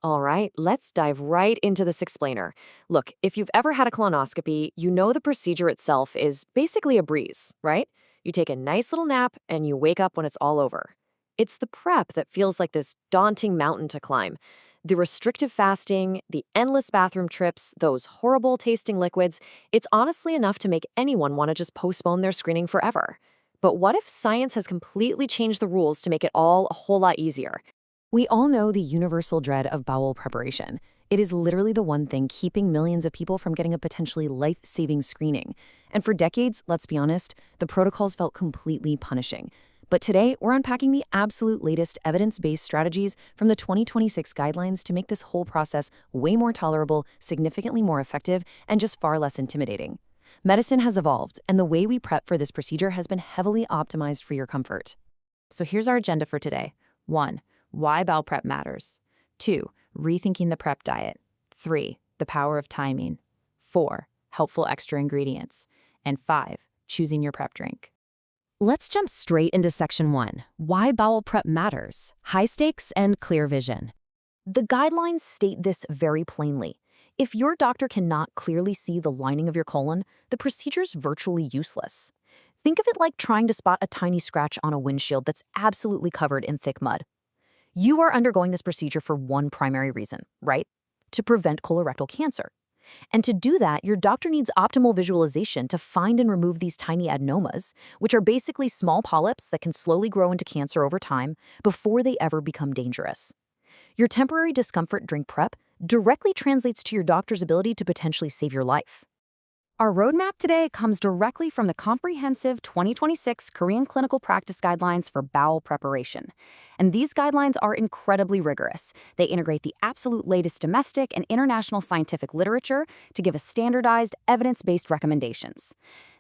All right, let's dive right into this explainer. Look, if you've ever had a colonoscopy, you know the procedure itself is basically a breeze, right? You take a nice little nap and you wake up when it's all over. It's the prep that feels like this daunting mountain to climb. The restrictive fasting, the endless bathroom trips, those horrible tasting liquids, it's honestly enough to make anyone want to just postpone their screening forever. But what if science has completely changed the rules to make it all a whole lot easier? We all know the universal dread of bowel preparation. It is literally the one thing keeping millions of people from getting a potentially life-saving screening. And for decades, let's be honest, the protocols felt completely punishing. But today, we're unpacking the absolute latest evidence-based strategies from the 2026 guidelines to make this whole process way more tolerable, significantly more effective, and just far less intimidating. Medicine has evolved, and the way we prep for this procedure has been heavily optimized for your comfort. So here's our agenda for today. 1. Why bowel prep matters. 2. Rethinking the prep diet. 3. The power of timing. 4. Helpful extra ingredients. And 5. Choosing your prep drink. Let's jump straight into section 1. Why bowel prep matters. High stakes and clear vision. The guidelines state this very plainly. If your doctor cannot clearly see the lining of your colon, the procedure's virtually useless. Think of it like trying to spot a tiny scratch on a windshield that's absolutely covered in thick mud. You are undergoing this procedure for one primary reason, right? To prevent colorectal cancer. And to do that, your doctor needs optimal visualization to find and remove these tiny adenomas, which are basically small polyps that can slowly grow into cancer over time before they ever become dangerous. Your temporary discomfort during prep directly translates to your doctor's ability to potentially save your life. Our roadmap today comes directly from the comprehensive 2026 Korean Clinical Practice Guidelines for Bowel Preparation. And these guidelines are incredibly rigorous. They integrate the absolute latest domestic and international scientific literature to give us standardized, evidence-based recommendations.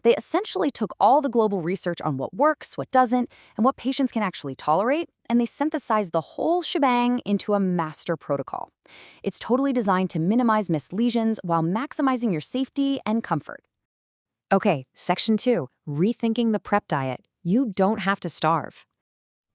They essentially took all the global research on what works, what doesn't, and what patients can actually tolerate, and they synthesized the whole shebang into a master protocol. It's totally designed to minimize missed lesions while maximizing your safety and comfort. Okay, section 2, rethinking the prep diet. You don't have to starve.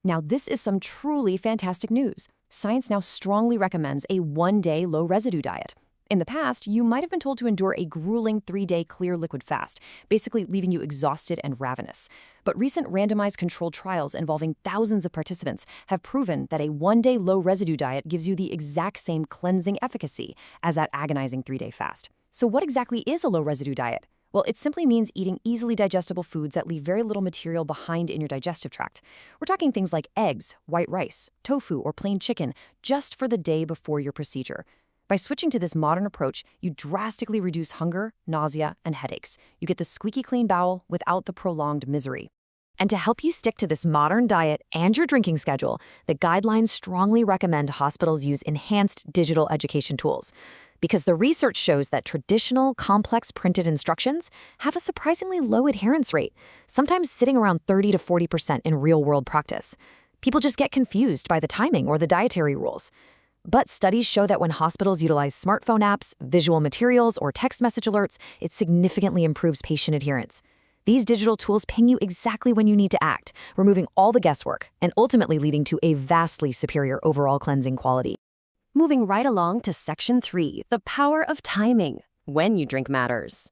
Now, this is some truly fantastic news. Science now strongly recommends a one-day low-residue diet. In the past, you might have been told to endure a grueling 3-day clear liquid fast, basically leaving you exhausted and ravenous. But recent randomized controlled trials involving thousands of participants have proven that a one-day low-residue diet gives you the exact same cleansing efficacy as that agonizing 3-day fast. So what exactly is a low-residue diet? Well, it simply means eating easily digestible foods that leave very little material behind in your digestive tract. We're talking things like eggs, white rice, tofu, or plain chicken, just for the day before your procedure. By switching to this modern approach, you drastically reduce hunger, nausea, and headaches. You get the squeaky clean bowel without the prolonged misery. And to help you stick to this modern diet and your drinking schedule, the guidelines strongly recommend hospitals use enhanced digital education tools. Because the research shows that traditional, complex printed instructions have a surprisingly low adherence rate, sometimes sitting around 30 to 40% in real-world practice. People just get confused by the timing or the dietary rules. But studies show that when hospitals utilize smartphone apps, visual materials, or text message alerts, it significantly improves patient adherence. These digital tools ping you exactly when you need to act, removing all the guesswork and ultimately leading to a vastly superior overall cleansing quality. Moving right along to section 3, the power of timing. When you drink matters.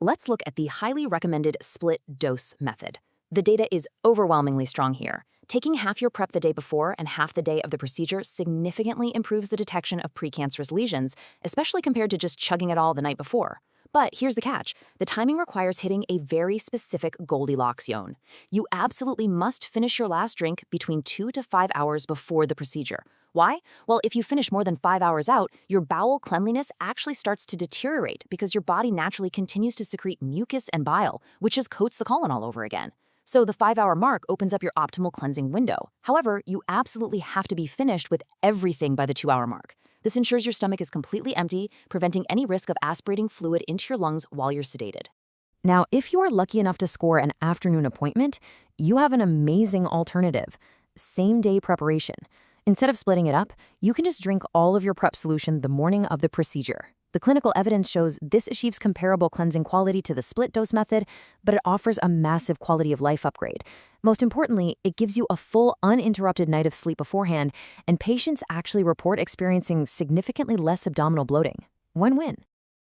Let's look at the highly recommended split dose method. The data is overwhelmingly strong here. Taking half your prep the day before and half the day of the procedure significantly improves the detection of precancerous lesions, especially compared to just chugging it all the night before. But here's the catch. The timing requires hitting a very specific Goldilocks zone. You absolutely must finish your last drink between 2 to 5 hours before the procedure. Why? Well, if you finish more than 5 hours out, your bowel cleanliness actually starts to deteriorate because your body naturally continues to secrete mucus and bile, which just coats the colon all over again. So the 5-hour mark opens up your optimal cleansing window. However, you absolutely have to be finished with everything by the 2-hour mark. This ensures your stomach is completely empty, preventing any risk of aspirating fluid into your lungs while you're sedated. Now, if you are lucky enough to score an afternoon appointment, you have an amazing alternative: same-day preparation. Instead of splitting it up, you can just drink all of your prep solution the morning of the procedure. The clinical evidence shows this achieves comparable cleansing quality to the split dose method, but it offers a massive quality of life upgrade. Most importantly, it gives you a full, uninterrupted night of sleep beforehand, and patients actually report experiencing significantly less abdominal bloating. Win-win.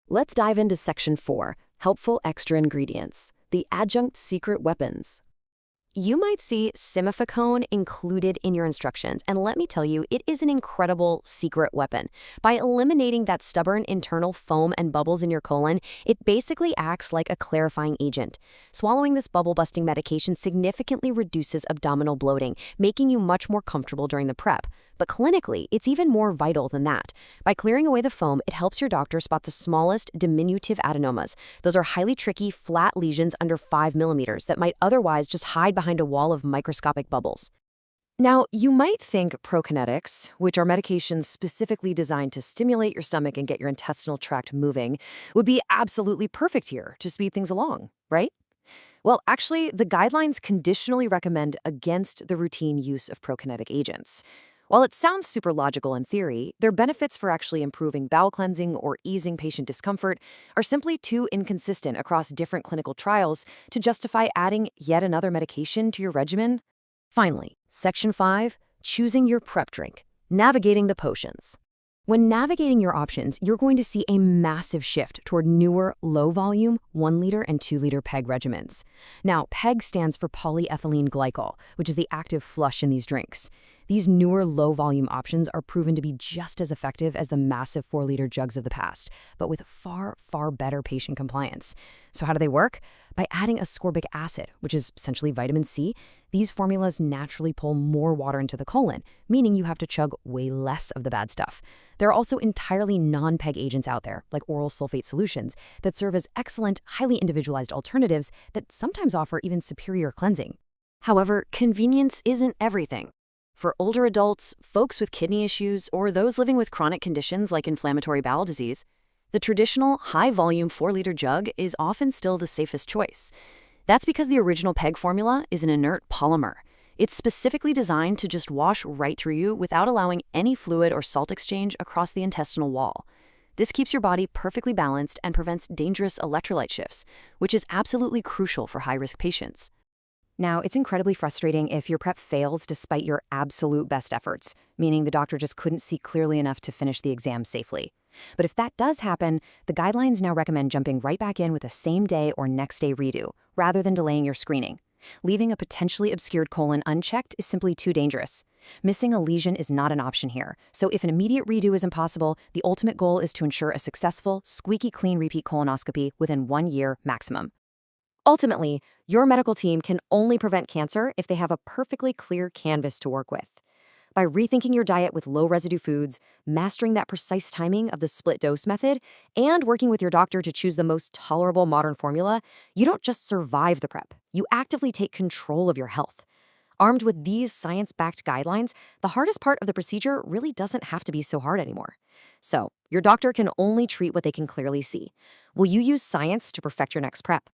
Let's dive into Section 4, Helpful Extra Ingredients, the Adjunct Secret Weapons. You might see simifacone included in your instructions, and let me tell you, it is an incredible secret weapon. By eliminating that stubborn internal foam and bubbles in your colon, it basically acts like a clarifying agent. Swallowing this bubble-busting medication significantly reduces abdominal bloating, making you much more comfortable during the prep. But clinically, it's even more vital than that. By clearing away the foam, it helps your doctor spot the smallest diminutive adenomas. Those are highly tricky, flat lesions under 5 millimeters that might otherwise just hide behind a wall of microscopic bubbles. Now, you might think prokinetics, which are medications specifically designed to stimulate your stomach and get your intestinal tract moving, would be absolutely perfect here to speed things along, right? Well, actually, the guidelines conditionally recommend against the routine use of prokinetic agents. While it sounds super logical in theory, their benefits for actually improving bowel cleansing or easing patient discomfort are simply too inconsistent across different clinical trials to justify adding yet another medication to your regimen. Finally, Section 5, Choosing Your Prep Drink, Navigating the Potions. When navigating your options, you're going to see a massive shift toward newer, low-volume 1-liter and 2-liter PEG regimens. Now, PEG stands for polyethylene glycol, which is the active flush in these drinks. These newer low-volume options are proven to be just as effective as the massive 4-liter jugs of the past, but with far, far better patient compliance. So how do they work? By adding ascorbic acid, which is essentially vitamin C, these formulas naturally pull more water into the colon, meaning you have to chug way less of the bad stuff. There are also entirely non-PEG agents out there, like oral sulfate solutions, that serve as excellent, highly individualized alternatives that sometimes offer even superior cleansing. However, convenience isn't everything. For older adults, folks with kidney issues, or those living with chronic conditions like inflammatory bowel disease, the traditional high-volume 4-liter jug is often still the safest choice. That's because the original PEG formula is an inert polymer. It's specifically designed to just wash right through you without allowing any fluid or salt exchange across the intestinal wall. This keeps your body perfectly balanced and prevents dangerous electrolyte shifts, which is absolutely crucial for high-risk patients. Now, it's incredibly frustrating if your prep fails despite your absolute best efforts, meaning the doctor just couldn't see clearly enough to finish the exam safely. But if that does happen, the guidelines now recommend jumping right back in with a same-day or next-day redo, rather than delaying your screening. Leaving a potentially obscured colon unchecked is simply too dangerous. Missing a lesion is not an option here, so if an immediate redo is impossible, the ultimate goal is to ensure a successful, squeaky clean repeat colonoscopy within 1 year maximum. Ultimately, your medical team can only prevent cancer if they have a perfectly clear canvas to work with. By rethinking your diet with low-residue foods, mastering that precise timing of the split-dose method, and working with your doctor to choose the most tolerable modern formula, you don't just survive the prep, you actively take control of your health. Armed with these science-backed guidelines, the hardest part of the procedure really doesn't have to be so hard anymore. So, your doctor can only treat what they can clearly see. Will you use science to perfect your next prep?